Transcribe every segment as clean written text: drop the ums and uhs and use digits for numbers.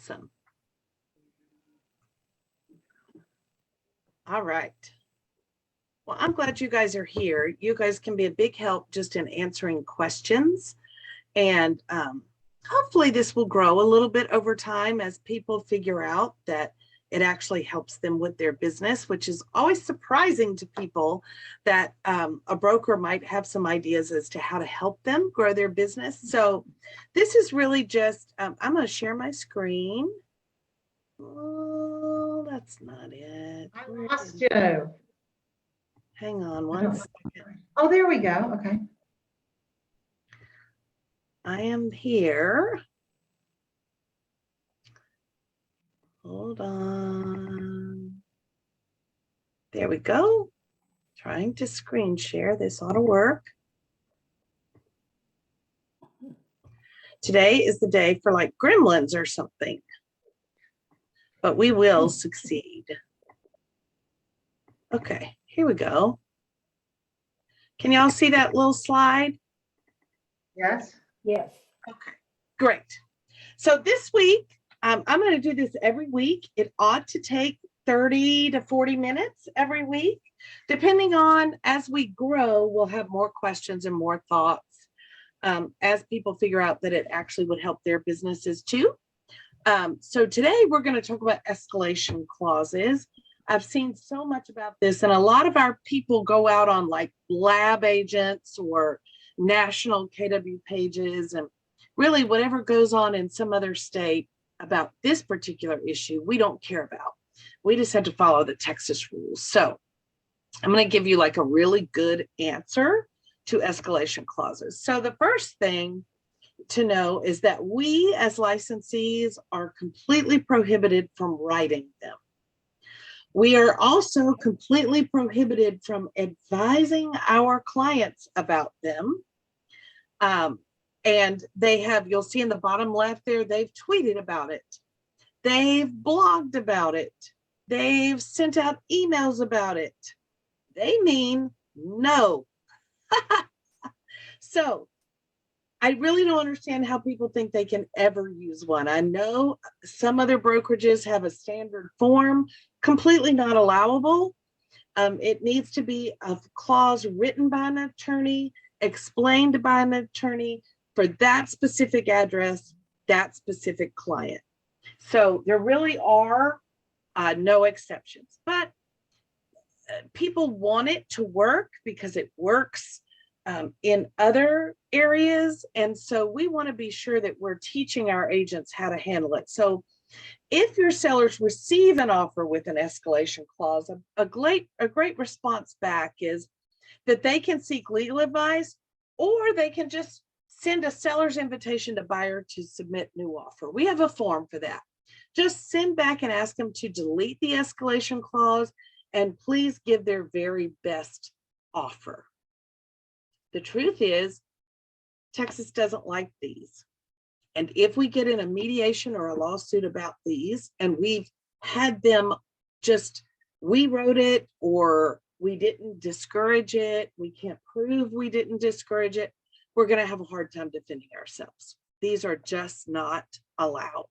Awesome. All right. Well, I'm glad you guys are here. You guys can be a big help just in answering questions. And hopefully this will grow a little bit over time as people figure out that it actually helps them with their business, which is always surprising to people that a broker might have some ideas as to how to help them grow their business. So this is really just, I'm going to share my screen. Oh, that's not it. I lost you. Hang on one second. Oh, there we go. Okay. I am here. Hold on. There we go. Trying to screen share. This ought to work. Today is the day for like gremlins or something. But we will succeed. Okay, here we go. Can y'all see that little slide? Yes. Yes. Okay, great. So this week, I'm going to do this every week. It ought to take 30 to 40 minutes every week. Depending on, as we grow, we'll have more questions and more thoughts as people figure out that it actually would help their businesses too. So today we're going to talk about escalation clauses. I've seen so much about this, and a lot of our people go out on like lab agents or national KW pages, and really whatever goes on in some other state about this particular issue, we don't care about. We just have to follow the Texas rules. So I'm going to give you like a really good answer to escalation clauses. So the first thing to know is that we as licensees are completely prohibited from writing them. We are also completely prohibited from advising our clients about them. And they have, you'll see in the bottom left there, they've tweeted about it. They've blogged about it. They've sent out emails about it. They mean no. So I really don't understand how people think they can ever use one. I know some other brokerages have a standard form, completely not allowable. It needs to be a clause written by an attorney, explained by an attorney for that specific address, that specific client. So there really are no exceptions, but people want it to work because it works in other areas. And so we want to be sure that we're teaching our agents how to handle it. So if your sellers receive an offer with an escalation clause, a great response back is that they can seek legal advice, or they can just send a seller's invitation to buyer to submit new offer. We have a form for that. Just send back and ask them to delete the escalation clause and please give their very best offer. The truth is, Texas doesn't like these. And if we get in a mediation or a lawsuit about these, and we've had them just, we wrote it or we didn't discourage it, we can't prove we didn't discourage it, we're going to have a hard time defending ourselves. These are just not allowed.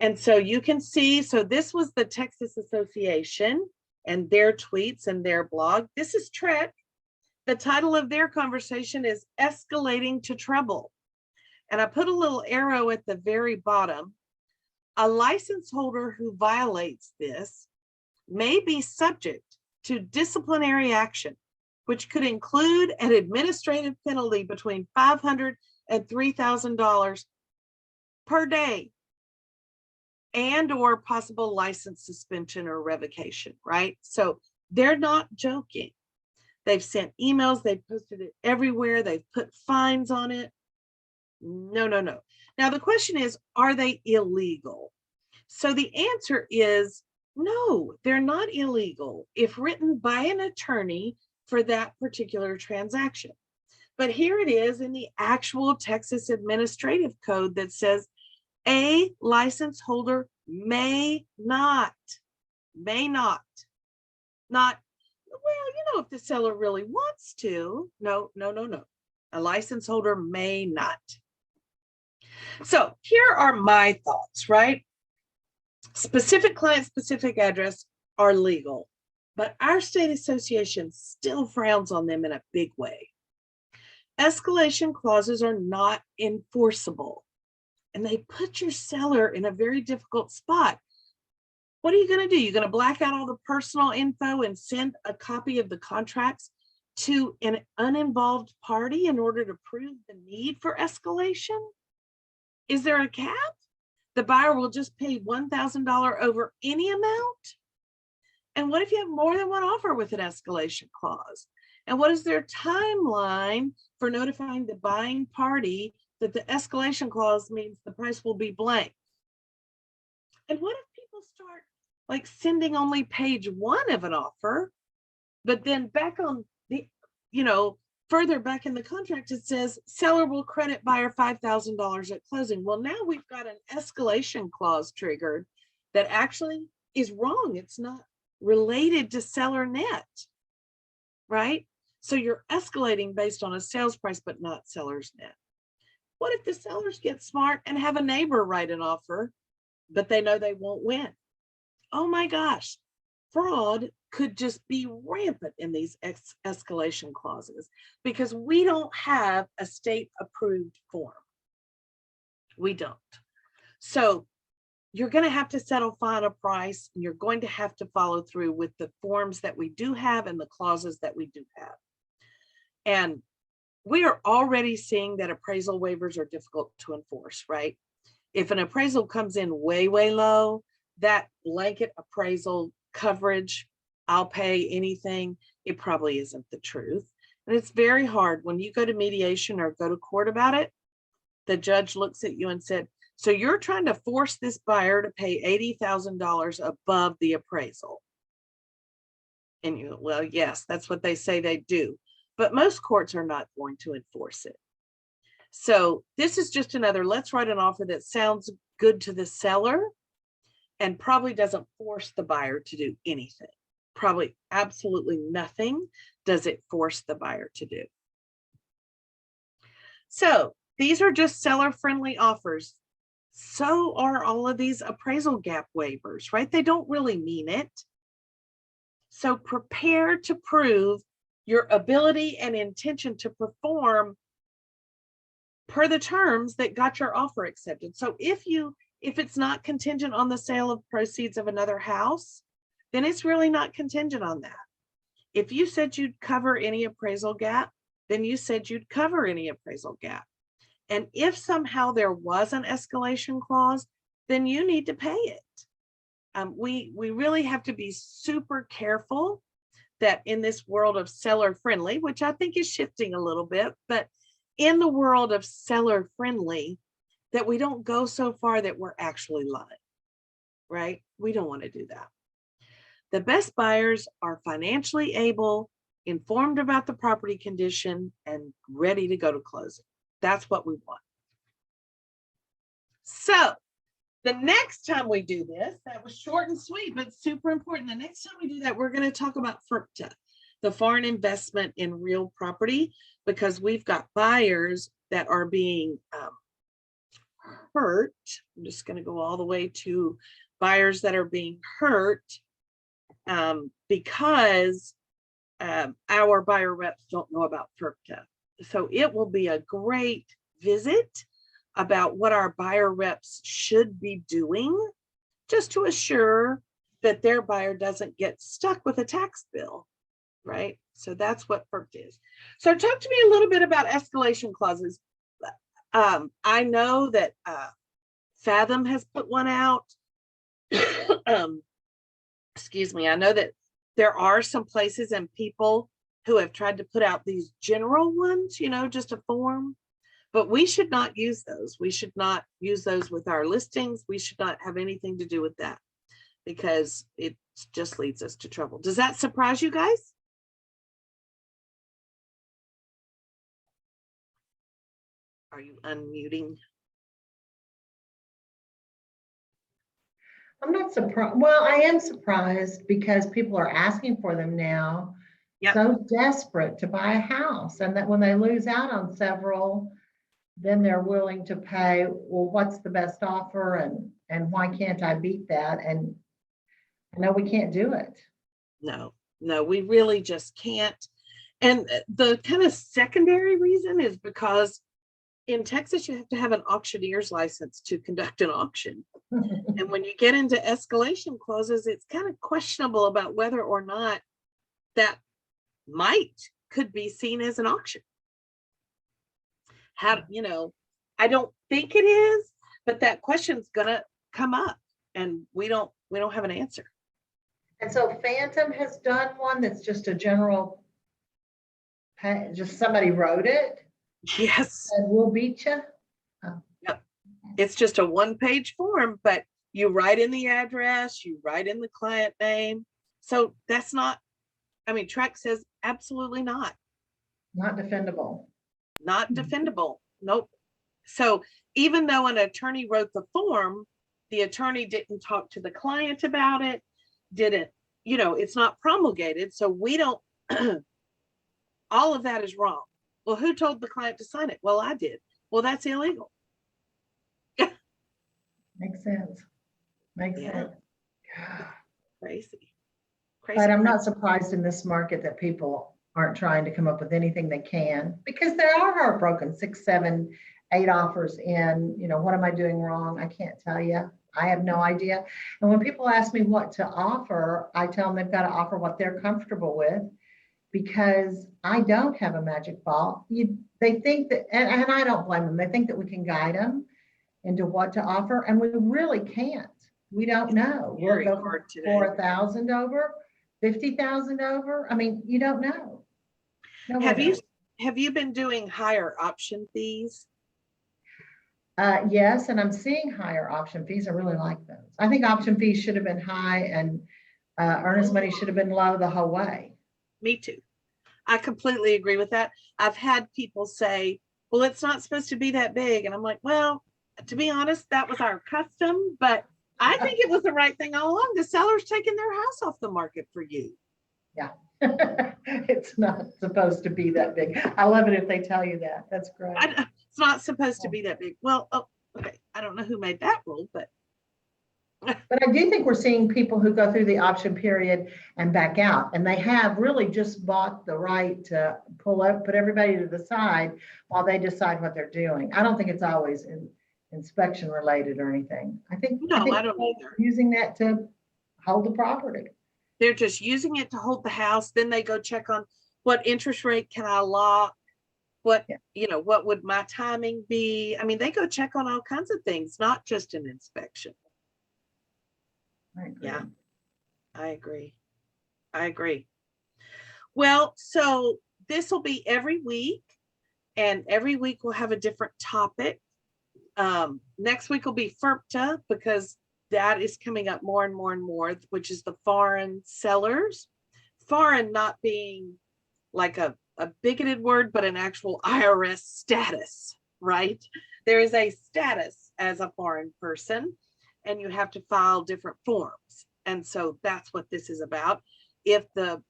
And so you can see, so this was the Texas Association and their tweets and their blog. This is Trek. The title of their conversation is Escalating to Trouble. And I put a little arrow at the very bottom. A license holder who violates this may be subject to disciplinary action, which could include an administrative penalty between $500 and $3,000 per day, and or possible license suspension or revocation, right? So they're not joking. They've sent emails, they've posted it everywhere, they've put fines on it. No, no, no. Now the question is, are they illegal? So the answer is no, they're not illegal if written by an attorney for that particular transaction. But here it is in the actual Texas Administrative Code that says a license holder may not, well, if the seller really wants to, no. A license holder may not. So here are my thoughts, right? Specific client, specific address are legal, but our state association still frowns on them in a big way. Escalation clauses are not enforceable, and they put your seller in a very difficult spot. What are you going to do? You're going to black out all the personal info and send a copy of the contracts to an uninvolved party in order to prove the need for escalation? Is there a cap? The buyer will just pay $1,000 over any amount? And what if you have more than one offer with an escalation clause? And what is their timeline for notifying the buying party that the escalation clause means the price will be blank? And what if people start like sending only page 1 of an offer, but then back on the, further back in the contract, it says seller will credit buyer $5,000 at closing. Well, now we've got an escalation clause triggered that actually is wrong. It's not related to seller net, right? So you're escalating based on a sales price, but not seller's net. What if the sellers get smart and have a neighbor write an offer, but they know they won't win? Oh my gosh, fraud could just be rampant in these escalation clauses because we don't have a state approved form. We don't. So you're going to have to settle final price, and you're going to have to follow through with the forms that we do have and the clauses that we do have. And we are already seeing that appraisal waivers are difficult to enforce, right? If an appraisal comes in way, way low, that blanket appraisal coverage, I'll pay anything, it probably isn't the truth. And it's very hard when you go to mediation or go to court about it. The judge looks at you and said, so you're trying to force this buyer to pay $80,000 above the appraisal. And you, well, yes, that's what they say they do. But most courts are not going to enforce it. So this is just another, let's write an offer that sounds good to the seller and probably doesn't force the buyer to do anything. Probably absolutely nothing does it force the buyer to do. So these are just seller-friendly offers. So are all of these appraisal gap waivers, right? They don't really mean it. So prepare to prove your ability and intention to perform per the terms that got your offer accepted. So if it's not contingent on the sale of proceeds of another house, then it's really not contingent on that. If you said you'd cover any appraisal gap, then you said you'd cover any appraisal gap. And if somehow there was an escalation clause, then you need to pay it. We really have to be super careful that in this world of seller friendly, which I think is shifting a little bit, but in the world of seller friendly, that we don't go so far that we're actually lying, right? We don't want to do that. The best buyers are financially able, informed about the property condition, and ready to go to closing. That's what we want. So the next time we do this, that was short and sweet, but super important. The next time we do that, we're going to talk about FIRPTA, the foreign investment in real property, because we've got buyers that are being hurt. I'm just going to go all the way to buyers that are being hurt because our buyer reps don't know about FIRPTA. So it will be a great visit about what our buyer reps should be doing just to assure that their buyer doesn't get stuck with a tax bill, right? So that's what FIRPTA is. So talk to me a little bit about escalation clauses. I know that Fathom has put one out. Excuse me. I know that there are some places and people who have tried to put out these general ones, just a form, but we should not use those. We should not use those with our listings. We should not have anything to do with that because it just leads us to trouble. Does that surprise you guys? Are you unmuting? I'm not surprised. Well, I am surprised because people are asking for them now. Yep. So desperate to buy a house, and that when they lose out on several, then they're willing to pay, well, what's the best offer and why can't I beat that? And I know we can't do it. No, no, we really just can't. And the kind of secondary reason is because in Texas, you have to have an auctioneer's license to conduct an auction. And when you get into escalation clauses, it's kind of questionable about whether or not that could be seen as an auction. How, I don't think it is, but that question's gonna come up and we don't have an answer. And so Phantom has done one that's just a general, just somebody wrote it Yes. and we'll beat you. Yep. It's just a one-page form, but you write in the address, you write in the client name. So that's not, Track says absolutely not. Not defendable. Not defendable. Nope. So even though an attorney wrote the form, the attorney didn't talk to the client about it, it's not promulgated. So we don't, all of that is wrong. Well, who told the client to sign it? Well, I did. Well, that's illegal. Makes sense. Makes sense. Crazy. But I'm not surprised in this market that people aren't trying to come up with anything they can, because they are heartbroken. 6, 7, 8 offers in, what am I doing wrong? I can't tell you. I have no idea. And when people ask me what to offer, I tell them they've got to offer what they're comfortable with, because I don't have a magic ball. They think that, and I don't blame them. They think that we can guide them into what to offer, and we really can't. We don't know. We'll go for 4,000 over, 50,000 over. You don't know. Have you been doing higher option fees? Yes, and I'm seeing higher option fees. I really like those. I think option fees should have been high and earnest money should have been low the whole way. Me too. I completely agree with that. I've had people say, well, it's not supposed to be that big. And I'm like, well, to be honest, that was our custom, but I think it was the right thing all along. The seller's taking their house off the market for you. Yeah. It's not supposed to be that big. I love it if they tell you that. That's great. It's not supposed to be that big. Well, okay. I don't know who made that rule, but I do think we're seeing people who go through the option period and back out, and they have really just bought the right to put everybody to the side while they decide what they're doing. I don't think it's always inspection related or anything. I think I don't either. Using that to hold the property. They're just using it to hold the house. Then they go check on what interest rate can I lock? What would my timing be? They go check on all kinds of things, not just an inspection. Yeah, I agree. Well, so this will be every week, and every week we'll have a different topic. Next week will be FIRPTA, because that is coming up more and more and more, which is the foreign sellers. Foreign not being like a bigoted word, but an actual IRS status, right? There is a status as a foreign person, and you have to file different forms. And so that's what this is about. If the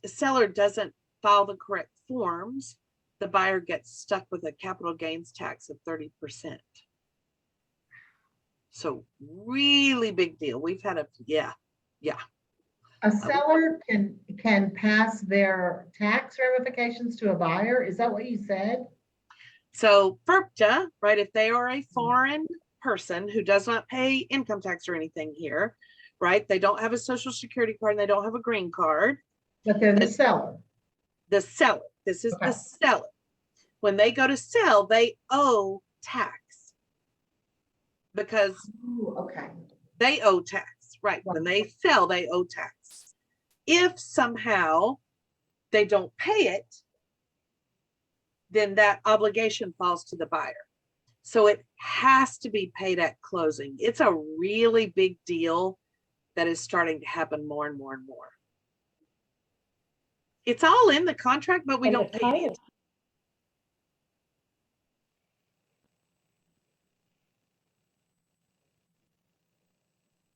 seller doesn't file the correct forms, the buyer gets stuck with a capital gains tax of 30%. So really big deal. We've had A seller can pass their tax ramifications to a buyer. Is that what you said? So FIRPTA, right? If they are a foreign person who does not pay income tax or anything here, right? They don't have a social security card and they don't have a green card. But they're the seller. The seller. This is the seller. When they go to sell, they owe tax. Because they owe tax, right? When they sell, they owe tax. If somehow they don't pay it, then that obligation falls to the buyer. So it has to be paid at closing. It's a really big deal that is starting to happen more and more and more. It's all in the contract, but we don't pay it.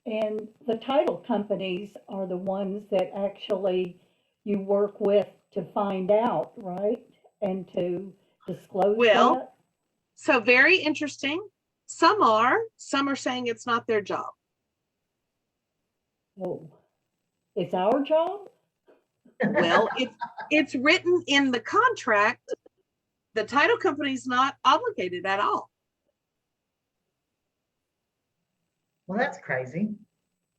And the title companies are the ones that actually you work with to find out, right? And to disclose that? So very interesting. Some are saying it's not their job. Oh, it's our job? Well, it's written in the contract. The title company's not obligated at all. Well, that's crazy.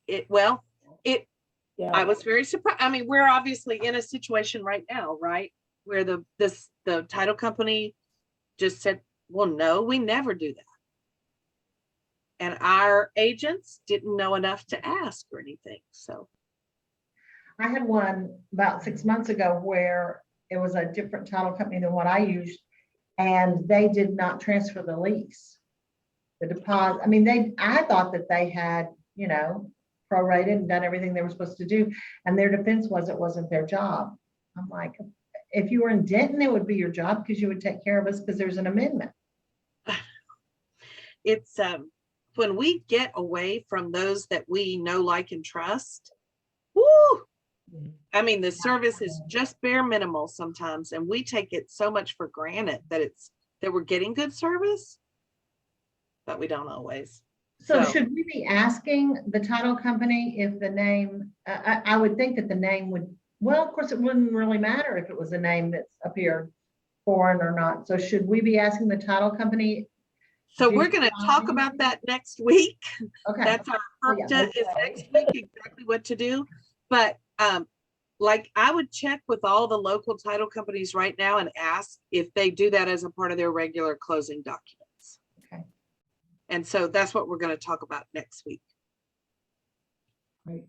Yeah. I was very surprised. I mean, we're obviously in a situation right now, right? Where the title company just said, well, no, we never do that. And our agents didn't know enough to ask or anything. So I had one about 6 months ago where it was a different title company than what I used, and they did not transfer the lease. The deposit, I mean, I thought that they had, prorated and done everything they were supposed to do. And their defense was it wasn't their job. I'm like, if you were in Denton, it would be your job because you would take care of us because there's an amendment. It's when we get away from those that we know, like, and trust, whoo, I mean, the service is just bare minimal sometimes, and we take it so much for granted that we're getting good service, but we don't always. So should we be asking the title company if the name, I would think that the name would, well, of course, it wouldn't really matter if it was a name that's appeared foreign or not. So should we be asking the title company? So we're going to talk about that next week. Okay. That's our purpose is next week, exactly what to do. But like, I would check with all the local title companies right now and ask if they do that as a part of their regular closing documents. Okay. And so that's what we're going to talk about next week. Right.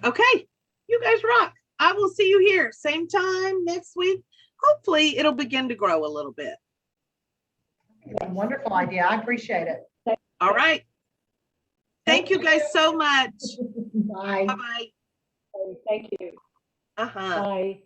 Okay, you guys rock. I will see you here same time next week. Hopefully it'll begin to grow a little bit. Wonderful idea. I appreciate it. All right. Thank you guys so much. Bye. Bye-bye. Thank you. Uh-huh. Bye.